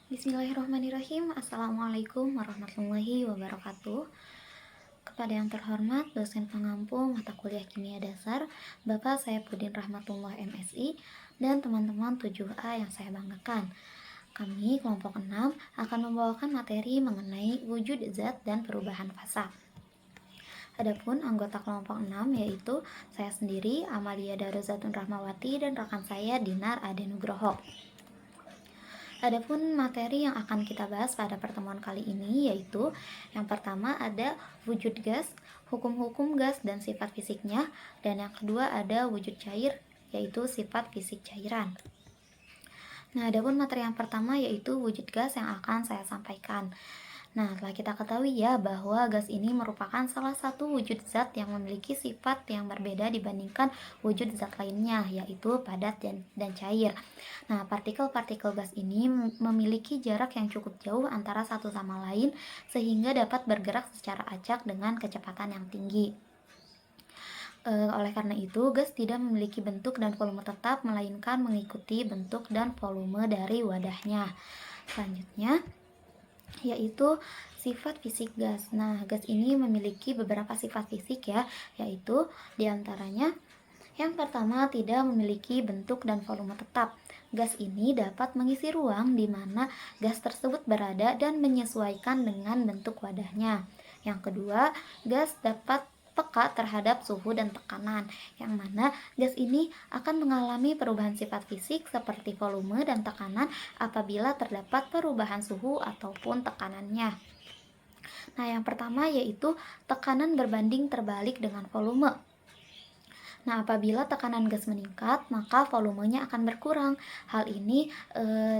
Bismillahirrahmanirrahim. Assalamualaikum warahmatullahi wabarakatuh. Kepada yang terhormat dosen pengampu mata kuliah kimia dasar Bapak Saifuddin Rahmatullah MSI dan teman-teman 7A yang saya banggakan. Kami kelompok 6 akan membawakan materi mengenai wujud zat dan perubahan fasa. Adapun anggota kelompok 6 yaitu saya sendiri Amalia Daruzatun Rahmawati dan rekan saya Dinar Adenugroho. Adapun materi yang akan kita bahas pada pertemuan kali ini yaitu yang pertama ada wujud gas, hukum-hukum gas dan sifat fisiknya, dan yang kedua ada wujud cair yaitu sifat fisik cairan. Nah, adapun materi yang pertama yaitu wujud gas yang akan saya sampaikan. Nah, telah kita ketahui ya bahwa gas ini merupakan salah satu wujud zat yang memiliki sifat yang berbeda dibandingkan wujud zat lainnya, yaitu padat dan cair. Nah, partikel-partikel gas ini memiliki jarak yang cukup jauh antara satu sama lain sehingga dapat bergerak secara acak dengan kecepatan yang tinggi. Oleh karena itu, gas tidak memiliki bentuk dan volume tetap, melainkan mengikuti bentuk dan volume dari wadahnya. Selanjutnya, yaitu sifat fisik gas. Nah, gas ini memiliki beberapa sifat fisik ya, yaitu diantaranya yang pertama tidak memiliki bentuk dan volume tetap. Gas ini dapat mengisi ruang di mana gas tersebut berada dan menyesuaikan dengan bentuk wadahnya. Yang kedua, gas dapat peka terhadap suhu dan tekanan, yang mana gas ini akan mengalami perubahan sifat fisik seperti volume dan tekanan apabila terdapat perubahan suhu ataupun tekanannya. Nah, yang pertama yaitu tekanan berbanding terbalik dengan volume. Nah, apabila tekanan gas meningkat, maka volumenya akan berkurang. Hal ini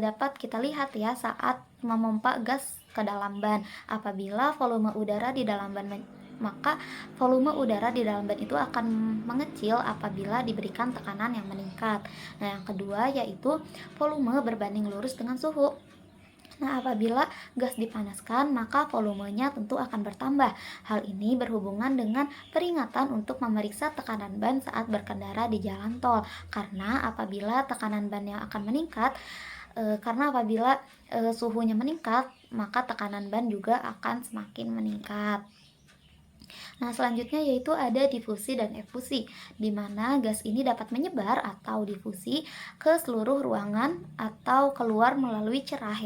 dapat kita lihat ya saat memompa gas ke dalam ban. Apabila volume udara di dalam ban maka volume udara di dalam ban itu akan mengecil apabila diberikan tekanan yang meningkat. Nah, yang kedua yaitu volume berbanding lurus dengan suhu. Nah, apabila gas dipanaskan, maka volumenya tentu akan bertambah. Hal ini berhubungan dengan peringatan untuk memeriksa tekanan ban saat berkendara di jalan tol. Karena apabila tekanan ban yang akan meningkat, suhunya meningkat, maka tekanan ban juga akan semakin meningkat. Nah, selanjutnya yaitu ada difusi dan efusi, di mana gas ini dapat menyebar atau difusi ke seluruh ruangan atau keluar melalui celah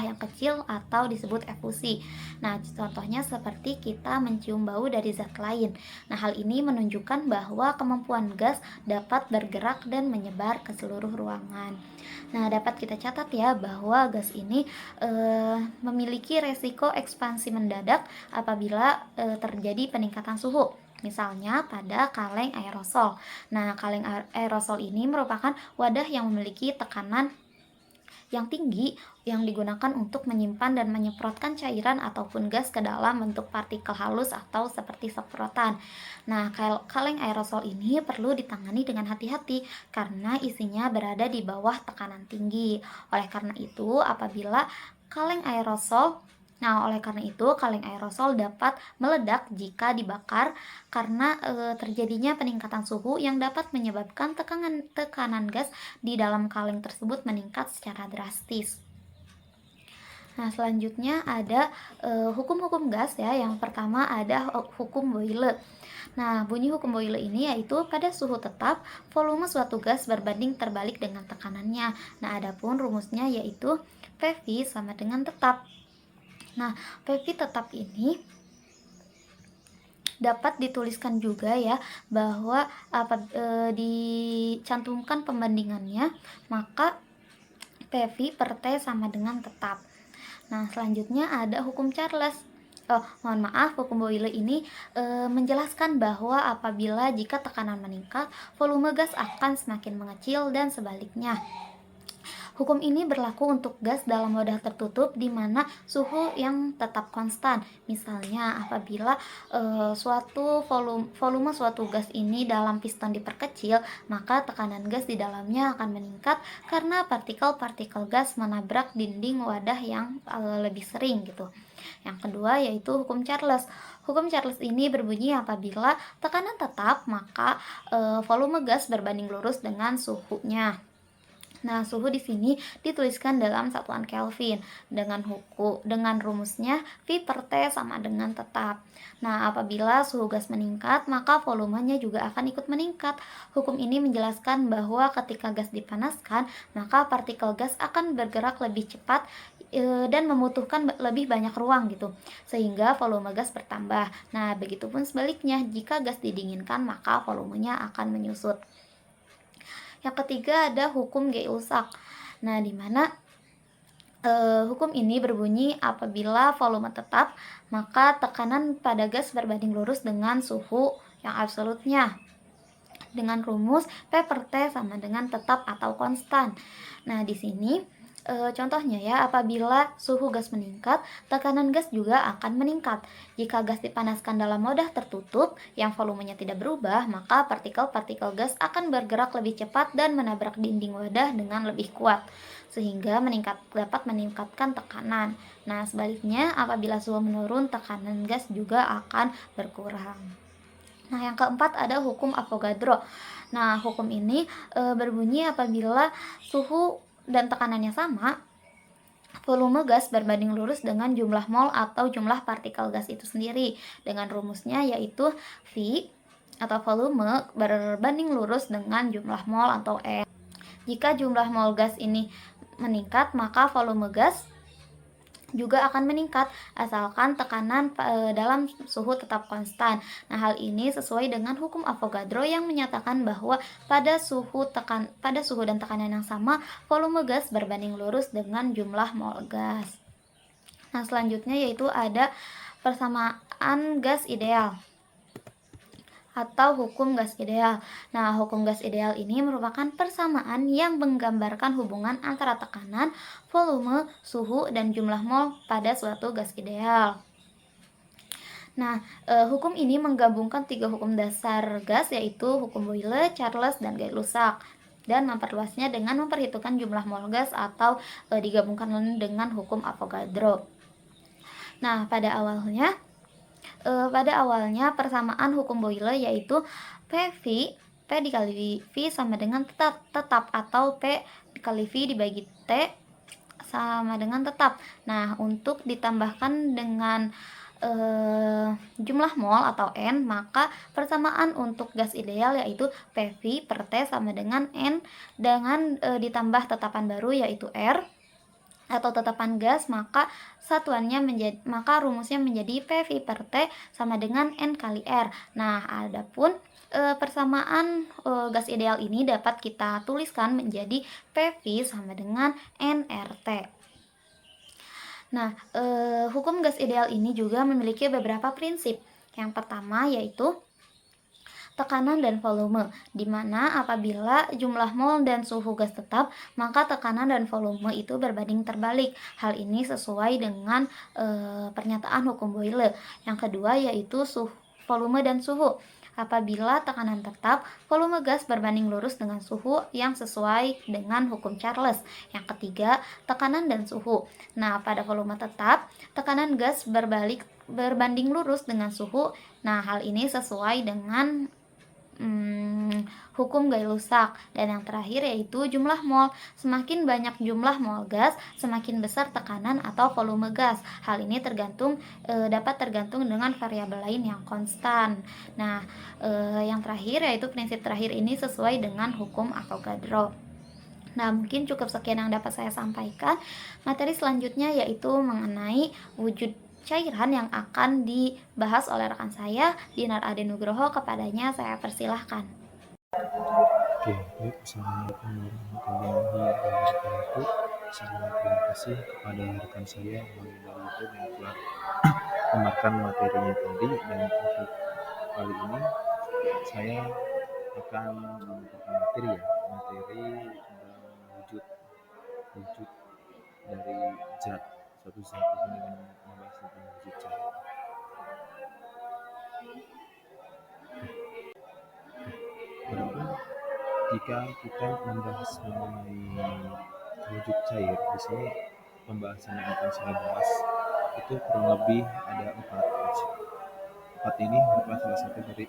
yang kecil atau disebut efusi. Nah, contohnya seperti kita mencium bau dari zat lain. Nah, hal ini menunjukkan bahwa kemampuan gas dapat bergerak dan menyebar ke seluruh ruangan. Nah, dapat kita catat ya bahwa gas ini memiliki resiko ekspansi mendadak apabila terjadi peningkatan suhu. Misalnya pada kaleng aerosol. Nah, kaleng aerosol ini merupakan wadah yang memiliki tekanan yang tinggi yang digunakan untuk menyimpan dan menyemprotkan cairan ataupun gas ke dalam bentuk partikel halus atau seperti semprotan. Nah, kaleng aerosol ini perlu ditangani dengan hati-hati karena isinya berada di bawah tekanan tinggi. Oleh karena itu, kaleng aerosol dapat meledak jika dibakar karena terjadinya peningkatan suhu yang dapat menyebabkan tekanan gas di dalam kaleng tersebut meningkat secara drastis. Nah, selanjutnya ada hukum-hukum gas ya. Yang pertama ada hukum Boyle. Nah, bunyi hukum Boyle ini yaitu pada suhu tetap, volume suatu gas berbanding terbalik dengan tekanannya. Nah, adapun rumusnya yaitu PV sama dengan tetap. Nah, PV tetap ini dapat dituliskan juga ya bahwa dicantumkan pembandingannya, maka PV per T sama dengan tetap. Nah, selanjutnya ada hukum Charles. Hukum Boyle ini menjelaskan bahwa apabila jika tekanan meningkat, volume gas akan semakin mengecil dan sebaliknya. Hukum ini berlaku untuk gas dalam wadah tertutup di mana suhu yang tetap konstan. Misalnya apabila volume suatu gas ini dalam piston diperkecil, maka tekanan gas di dalamnya akan meningkat karena partikel-partikel gas menabrak dinding wadah yang lebih sering gitu. Yang kedua yaitu hukum Charles. Hukum Charles ini berbunyi apabila tekanan tetap, maka volume gas berbanding lurus dengan suhunya. Nah, suhu di sini dituliskan dalam satuan Kelvin dengan rumusnya V per T sama dengan tetap. Nah, apabila suhu gas meningkat, maka volumenya juga akan ikut meningkat. Hukum ini menjelaskan bahwa ketika gas dipanaskan, maka partikel gas akan bergerak lebih cepat dan membutuhkan lebih banyak ruang gitu, sehingga volume gas bertambah. Nah, begitupun sebaliknya, jika gas didinginkan, maka volumenya akan menyusut. Yang ketiga ada hukum Gay-Lussac. Nah, di mana hukum ini berbunyi apabila volume tetap, maka tekanan pada gas berbanding lurus dengan suhu yang absolutnya dengan rumus P per T sama dengan tetap atau konstan. Nah, di sini contohnya ya, apabila suhu gas meningkat, tekanan gas juga akan meningkat. Jika gas dipanaskan dalam wadah tertutup yang volumenya tidak berubah, maka partikel-partikel gas akan bergerak lebih cepat dan menabrak dinding wadah dengan lebih kuat, sehingga dapat meningkatkan tekanan. Nah, sebaliknya apabila suhu menurun, tekanan gas juga akan berkurang. Nah, yang keempat ada hukum Avogadro. Nah, hukum ini berbunyi apabila suhu dan tekanannya sama, volume gas berbanding lurus dengan jumlah mol atau jumlah partikel gas itu sendiri. Dengan rumusnya yaitu V atau volume berbanding lurus dengan jumlah mol atau N. Jika jumlah mol gas ini meningkat, maka volume gas juga akan meningkat asalkan tekanan dalam suhu tetap konstan. Nah, hal ini sesuai dengan hukum Avogadro yang menyatakan bahwa pada suhu dan tekanan yang sama, volume gas berbanding lurus dengan jumlah mol gas. Nah, selanjutnya yaitu ada persamaan gas ideal atau hukum gas ideal. Nah, hukum gas ideal ini merupakan persamaan yang menggambarkan hubungan antara tekanan, volume, suhu, dan jumlah mol pada suatu gas ideal. Nah, hukum ini menggabungkan 3 hukum dasar gas, yaitu hukum Boyle, Charles, dan Gay-Lussac, dan memperluasnya dengan memperhitungkan jumlah mol gas atau digabungkan dengan hukum Avogadro. Nah, pada awalnya persamaan hukum Boyle yaitu P dikali V sama dengan tetap atau P dikali V dibagi T sama dengan tetap. Nah, untuk ditambahkan dengan jumlah mol atau N, maka persamaan untuk gas ideal yaitu PV per T sama dengan N dengan ditambah tetapan baru yaitu R atau tetapan gas, maka rumusnya menjadi PV per T sama dengan N kali R. Nah, adapun persamaan gas ideal ini dapat kita tuliskan menjadi PV sama dengan nRT. Nah, hukum gas ideal ini juga memiliki beberapa prinsip. Yang pertama yaitu tekanan dan volume, di mana apabila jumlah mol dan suhu gas tetap, maka tekanan dan volume itu berbanding terbalik. Hal ini sesuai dengan pernyataan hukum Boyle. Yang kedua yaitu volume dan suhu. Apabila tekanan tetap, volume gas berbanding lurus dengan suhu yang sesuai dengan hukum Charles. Yang ketiga, tekanan dan suhu. Nah, pada volume tetap, tekanan gas berbanding lurus dengan suhu. Nah, hal ini sesuai dengan hukum Gay-Lussac. Dan yang terakhir yaitu jumlah mol. Semakin banyak jumlah mol gas, semakin besar tekanan atau volume gas. Hal ini dapat tergantung dengan variabel lain yang konstan. Nah, yang terakhir yaitu prinsip terakhir ini sesuai dengan hukum Avogadro. Nah, mungkin cukup sekian yang dapat saya sampaikan. Materi selanjutnya yaitu mengenai wujud cairan yang akan dibahas oleh rekan saya, Dinar Ade Nugroho. Kepadanya saya persilahkan. Oke, baik. Assalamualaikum warahmatullahi wabarakatuh. Terima kasih kepada rekan saya melalui YouTube yang telah membagikan materinya tadi, dan untuk kali ini saya akan membagikan materi tentang wujud dari suatu zat ini, dengan membahas tentang wujud cahaya. Berapa jika kita membahas mengenai wujud cair, di sini pembahasan yang akan saya bahas itu kurang lebih ada 4. 4 ini merupakan salah satu dari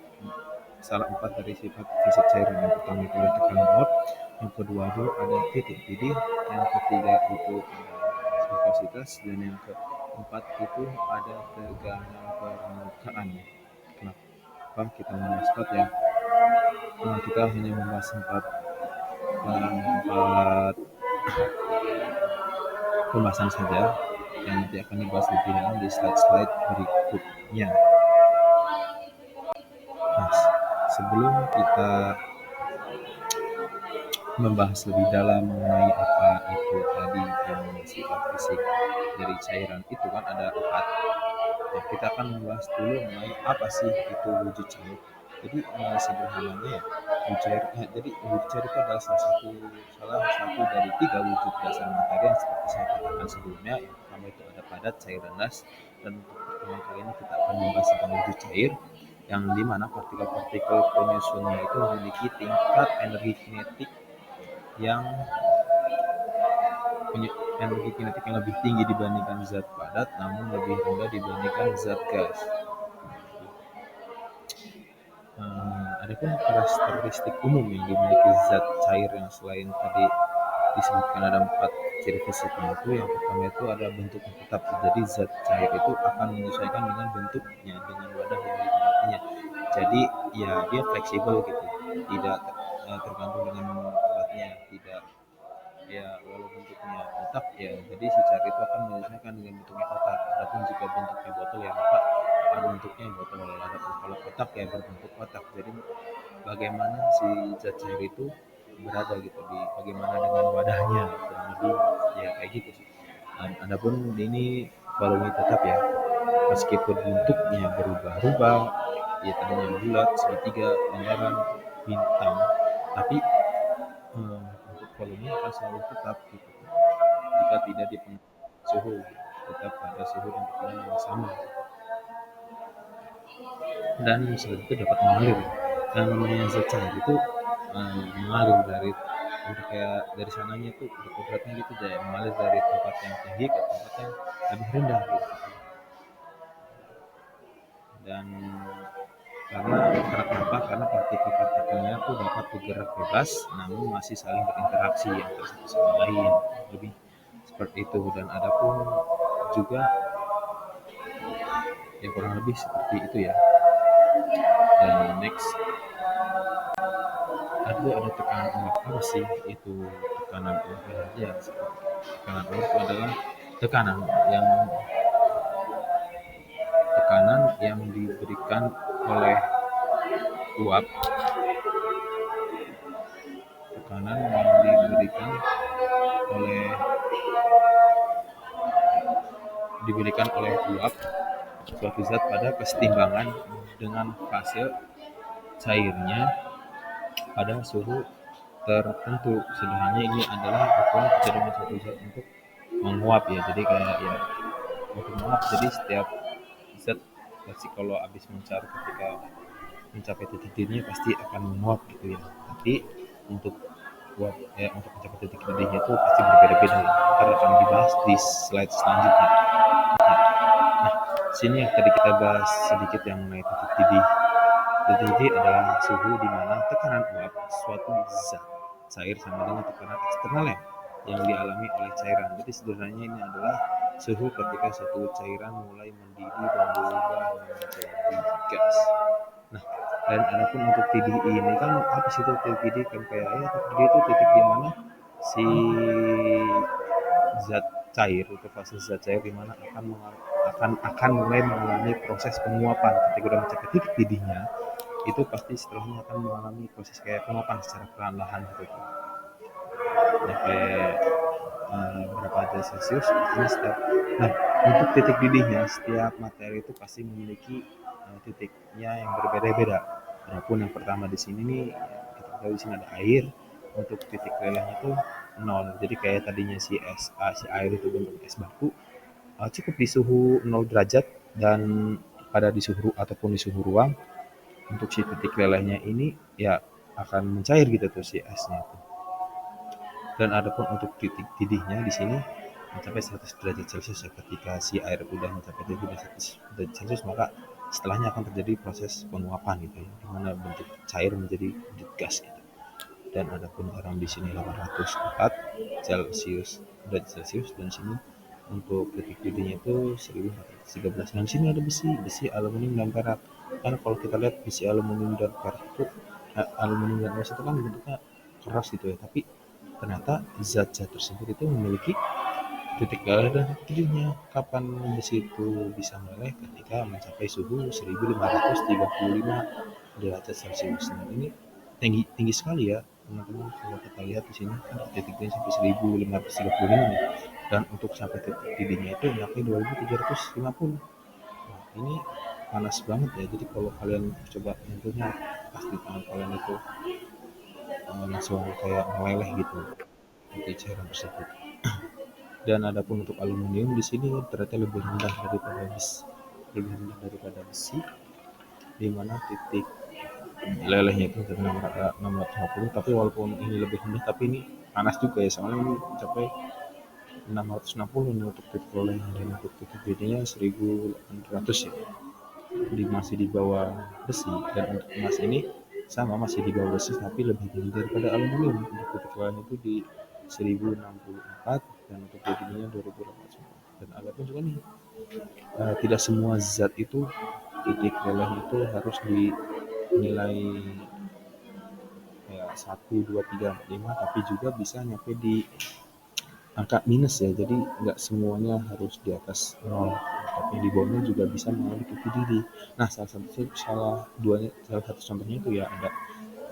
salah 4 dari sifat fisik cairan. Yang pertama itu ada tekanan uap, yang kedua itu ada titik didih, yang ketiga itu ada viskositas, dan yang keempat itu ada tegangan permukaan. Kenapa kita membahas 4 ya? Nah, kita hanya membahas 4 pembahasan saja yang nanti akan dibahas lebih dalam di slide-slide berikutnya. Nah, sebelum kita membahas lebih dalam mengenai apa itu tadi yang sifat fisik dari cairan itu kan ada 4. Nah, kita akan membahas dulu mengenai apa sih itu wujud cair. Jadi sederhananya ya, jadi wujud cair itu adalah salah satu dari 3 wujud dasar materi yang seperti saya katakan sebelumnya. Yang pertama itu ada padat, cair, dan gas. Dan untuk pertemuan kali ini kita akan membahas tentang wujud cair, yang dimana partikel-partikel penyusunnya itu memiliki tingkat energi kinetik yang lebih tinggi dibandingkan zat padat, namun lebih rendah dibandingkan zat gas. Adapun karakteristik umum yang dimiliki zat cair yang selain tadi disebutkan ada 4 ciri fisiknya itu, yang pertama itu ada bentuk yang tetap. Jadi zat cair itu akan menyesuaikan dengan bentuknya, dengan wadah yang ditempatinya. Jadi ya dia fleksibel gitu, tidak tergantung dengan tempatnya, tidak ya walau bentuknya kotak ya, jadi si cair itu akan menyesuaikan dengan bentuknya kotak. Adapun jika bentuknya botol ya maka bentuknya botol. Adapun kalau kotak ya berbentuk kotak. Jadi bagaimana si zat cair itu berada gitu, di bagaimana dengan wadahnya, kurang lebih ya kayak gitu sih. Adapun ini volume tetap ya, meskipun bentuknya berubah-ubah, ya tadinya bulat, segitiga, lingkaran, bintang, tapi untuk volume akan selalu tetap gitu jika tidak dipengaruhi suhu, tetap pada suhu dan tekanan yang sama, dan zat itu dapat mengalir. Dan namanya zat cair itu mengalir dari udah kayak dari sananya tuh udah kodratnya gitu deh, mengalir dari tempat yang tinggi ke tempat yang lebih rendah gitu. Dan karena kenapa? Karena partikel-partikelnya tuh dapat bergerak bebas, namun masih saling berinteraksi antara satu sama lain, lebih seperti itu. Dan adapun juga yang kurang lebih seperti itu ya. Dan next ada tekanan uap. Apa sih itu tekanan uap? Ya, tekanan uap itu adalah tekanan yang diberikan oleh uap, suatu zat pada kesetimbangan dengan fase cairnya pada suhu tertentu. Sederhananya ini adalah ukuran kecenderungan suatu zat untuk menguap ya. Jadi kayak ya untuk menguap, jadi setiap zat pasti kalau habis ketika mencapai titik didihnya pasti akan menguap gitu ya. Tapi untuk untuk mencapai titik didihnya itu pasti berbeda-beda. Ntar akan dibahas di slide selanjutnya. Nah, sini yang tadi kita bahas sedikit yang mengenai titik didih. Titik didih adalah suhu di mana tekanan uap suatu zat cair sama dengan tekanan eksternalnya yang dialami oleh cairan. Jadi sederhananya ini adalah suhu ketika suatu cairan mulai mendidih dan berubah menjadi gas. Nah, dan adapun untuk didih ini kan apa sih itu titik didih? Kan kayak titik didih itu titik di mana si zat cair itu fase zat cair di mana akan mulai mengalami proses penguapan. Ketika sudah mencapai titik didihnya, itu pasti setelahnya akan mengalami proses kayak penguapan secara perlahan-lahan gitu. Sampai berapa derajat Celcius nah, untuk titik didihnya setiap materi itu pasti memiliki titiknya yang berbeda-beda. Adapun yang pertama di sini nih, kita tahu di sini ada air. Untuk titik lelehnya itu 0. Jadi kayak tadinya si air itu bentuk es batu, cukup di suhu 0 derajat dan pada di suhu ataupun di suhu ruang, untuk si titik lelehnya ini ya akan mencair gitu tuh si esnya itu. Dan adapun untuk titik didihnya di sini mencapai 100 derajat Celcius ya. Ketika si air udah mencapai 100 derajat Celcius, maka setelahnya akan terjadi proses penguapan gitu ya, di mana bentuk cair menjadi bentuk gas gitu. Dan ada pun garam di sini 804 Celcius derajat Celcius, dan sini untuk titik didihnya itu 1413. Dan di sini ada besi, aluminium dan perak. Karena kalau kita lihat besi aluminium dan perak itu, aluminium dan emas itu kan bentuknya keras gitu ya, tapi ternyata zat-zat tersebut itu memiliki titik meleleh dan titik didihnya. Kapan besi itu bisa meleleh? Ketika mencapai suhu 1535 derajat Celcius. Nah, ini tinggi tinggi sekali ya teman-teman. Kalau kita lihat di sini kan titiknya sampai 1535 nih, dan untuk sampai titik didihnya itu sampai 2750. Nah, ini panas banget ya. Jadi kalau kalian coba tentunya pasti tangan kalian itu langsung kayak meleleh gitu di cairan tersebut. Dan adapun untuk aluminium di sini ternyata lebih rendah daripada besi, di mana titik lelehnya itu 650. Tapi walaupun ini lebih rendah, tapi ini panas juga ya, soalnya ini mencapai 660 ini untuk titik lelehnya, dan untuk titik didihnya 1800 ya, masih di bawah besi. Dan untuk emas ini sama, masih di bawah besi tapi lebih tinggi daripada aluminium. Untuk titik lelehnya itu di 1064, dan untuk didihnya 2080. Dan ada pun juga nih, tidak semua zat itu titik leleh itu harus dinilai kayak 1, 2, 3, 4, 5, tapi juga bisa nyampe di angka minus ya. Jadi nggak semuanya harus di atas nol, tapi di bawahnya juga bisa mengalami titik didih. Nah, salah satu contohnya itu ya ada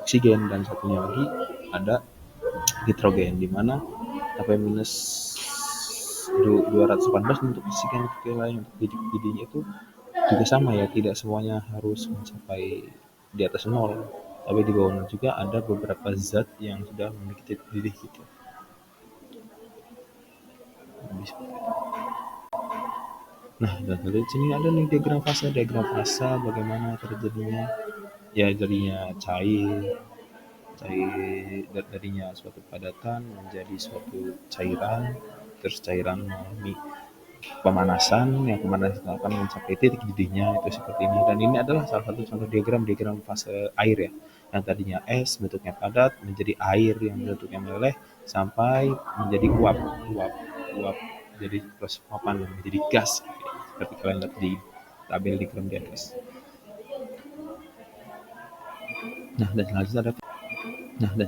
oksigen, dan satunya lagi ada nitrogen, di mana sampai minus 218 untuk oksigen. Titik lain untuk titik didihnya itu juga sama ya, tidak semuanya harus mencapai di atas nol, tapi di bawah nol juga ada beberapa zat yang sudah memiliki titik didih gitu. Nah, dan dari sini ada nih diagram fase bagaimana terjadinya, ya jadinya darinya suatu padatan menjadi suatu cairan, terus cairan mengalami pemanasan, yang pemanasan akan mencapai titik didihnya itu seperti ini. Dan ini adalah salah satu contoh diagram fase air ya, yang tadinya es bentuknya padat menjadi air yang bentuknya meleleh sampai menjadi uap, jadi proses penguapan menjadi gas seperti kalian lihat di tabel diagram di atas. Nah, dan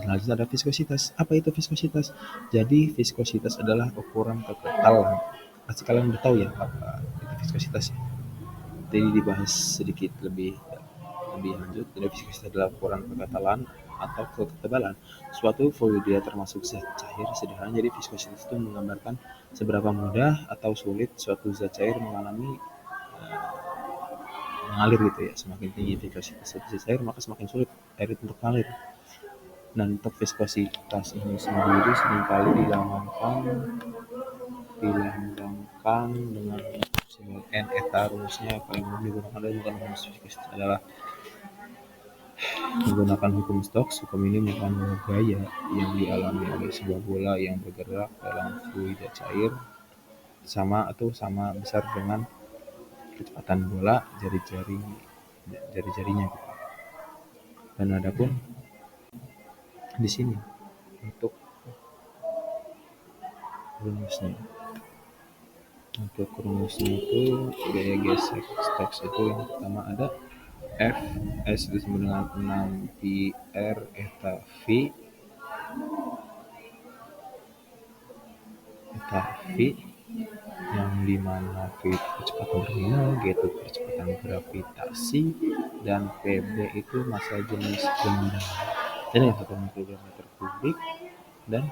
selanjutnya ada viskositas. Apa itu viskositas? Jadi viskositas adalah ukuran kekentalan. Pasti kalian udah tahu ya apa itu viskositas ya. Jadi dibahas sedikit lebih lanjut. Jadi viskositas adalah ukuran kekentalan atau kekebalan suatu fluida termasuk zat cair sederhana. Jadi viskositas itu menggambarkan seberapa mudah atau sulit suatu zat cair mengalir gitu ya. Semakin tinggi viskositas zat cair, maka semakin sulit air itu untuk mengalir. Dan untuk viskositas ini sendiri seringkali dilambangkan dengan simbol N. Eta rumusnya paling umum digunakan dalam rumus viskositas adalah menggunakan hukum Stokes. Hukum ini merupakan gaya yang dialami oleh sebuah bola yang bergerak dalam fluida cair sama besar dengan kecepatan bola jari-jarinya gitu. Dan adapun di sini untuk rumusnya itu gaya gesek Stokes itu yang pertama ada F S disebut dengan 6 pi R eta V yang dimana V itu kecepatan terminal, G itu kecepatan gravitasi, dan PB itu massa jenis benda. Jadi 1 mikrometer kubik, dan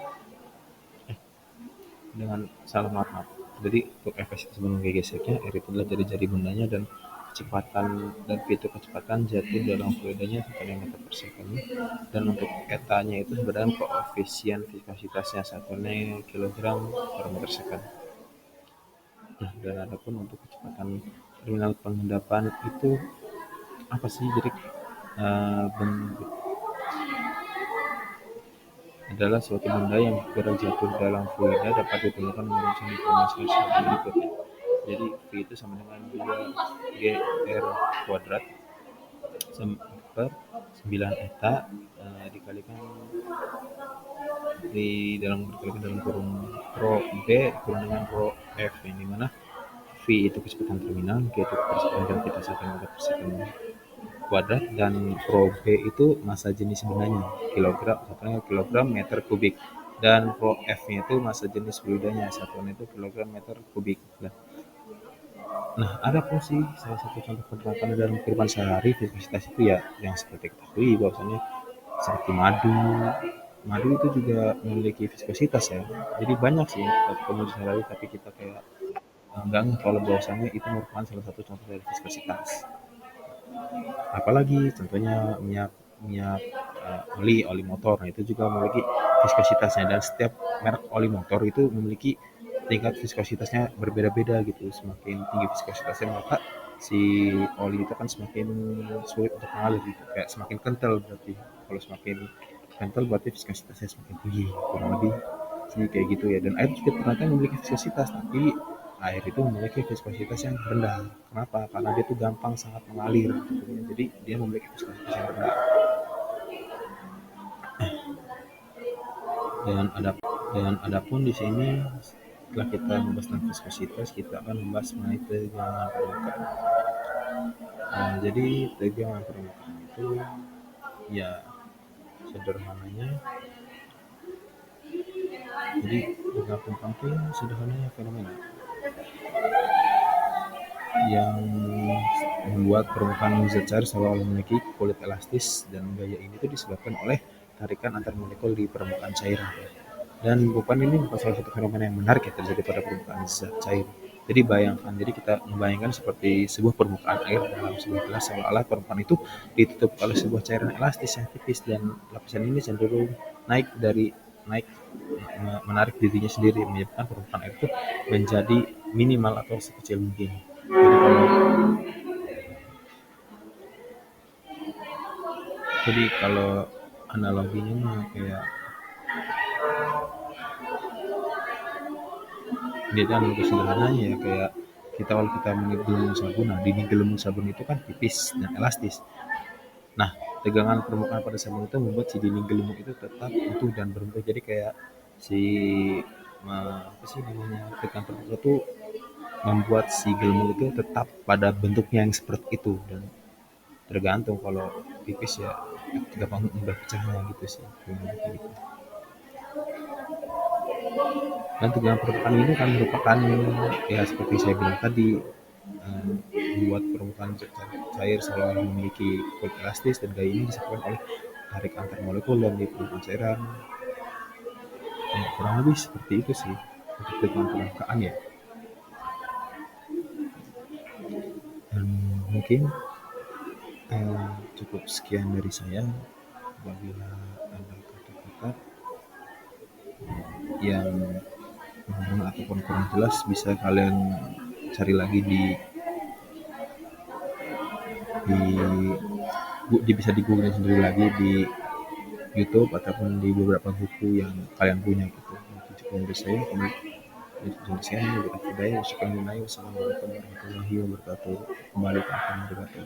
dengan salah maaf. Jadi untuk Fs itu sebagai geseknya, R itu adalah jari-jari bendanya, dan kecepatan dan V itu kecepatan jatuh dalam fluidanya 1 meter per second. Dan untuk etanya itu sebenarnya koefisien viskositasnya 1 kilogram per meter second. Nah, dan adapun untuk kecepatan terminal pengendapan itu apa sih? Jadi bentuk adalah suatu benda yang bergerak jatuh dalam fluida dapat ditemukan menurut informasi seperti berikutnya. Jadi V itu sama dengan 2GR kuadrat per 9 eta dikalikan dikalikan dalam kurung Rho B dikurang dengan Rho F, yang dimana V itu kecepatan terminal, G itu kecepatan gravitasi meter per second kuadrat, dan Rho B itu massa jenis bendanya, kilogram, satuannya kilogram meter kubik, dan Rho F-nya itu massa jenis fluidanya, satuannya itu kilogram meter kubik. Nah, ada pun sih salah satu contoh penerapan dalam kehidupan sehari viskositas itu ya yang seperti ketahui bahwasannya seperti madu. Madu itu juga memiliki viskositas ya. Jadi banyak sih yang kita temui sehari-hari tapi kita kayak nggak ngeh kalau bahwasannya itu merupakan salah satu contoh dari viskositas. Apalagi contohnya minyak minyak oli motor, nah itu juga memiliki viskositasnya, dan setiap merek oli motor itu memiliki tingkat viskositasnya berbeda-beda gitu. Semakin tinggi viskositasnya maka si oli itu kan semakin sulit untuk mengalir gitu, kayak semakin kental berarti. Kalau semakin kental berarti viskositasnya semakin tinggi, kurang lebih sih kayak gitu ya. Dan air juga ternyata memiliki viskositas, tapi air itu memiliki viskositas yang rendah. Kenapa? Karena dia tuh gampang sangat mengalir gitu ya. Jadi dia memiliki viskositas yang rendah. Dan ada adapun di sini setelah kita membahas tentang viskositas, kita akan membahas mengenai tegangan permukaan. Jadi tegangan permukaan itu ya sederhananya, jadi tegangan permukaan itu sederhananya fenomena yang membuat permukaan zat cair selalu memiliki kulit elastis, dan gaya ini itu disebabkan oleh tarikan antar molekul di permukaan cairan. Dan bukan ini bukan salah satu fenomena yang menarik yang terjadi pada permukaan zat cair. Jadi bayangkan, jadi kita membayangkan seperti sebuah permukaan air dalam sebuah gelas, seolah-olah permukaan itu ditutup oleh sebuah cairan elastis yang tipis, dan lapisan ini cenderung naik menarik dirinya sendiri, menyebabkan permukaan air itu menjadi minimal atau sekecil mungkin. Jadi kalau analoginya mah kayak dia kan lebih sederhananya ya, kayak kalau kita menggelembung sabun, nah dinding gelembung sabun itu kan tipis dan elastis. Nah, tegangan permukaan pada sabun itu membuat si dinding gelembung itu tetap utuh dan berbentuk. Jadi kayak si apa sih namanya, tegangan permukaan itu membuat si gelembung itu tetap pada bentuknya yang seperti itu, dan tergantung kalau tipis ya gampang mudah pecahnya gitu sih. Gitu. Dan tegangan permukaan ini kan merupakan ya seperti saya bilang tadi, membuat permukaan cair selalu memiliki kulit elastis, dan gaya ini disebabkan oleh tarik antar molekul dan di permukaan cairan. Ya, kurang lebih seperti itu sih untuk tegangan permukaan ya. Dan mungkin cukup sekian dari saya. Apabila ada kata-kata yang ataupun kurang jelas, bisa kalian cari lagi bisa di Google sendiri lagi di YouTube ataupun di beberapa buku yang kalian punya gitu. Mungkin cukup dari saya. Wassalamualaikum warahmatullahi wabarakatuh. Kembali ke akan berkata.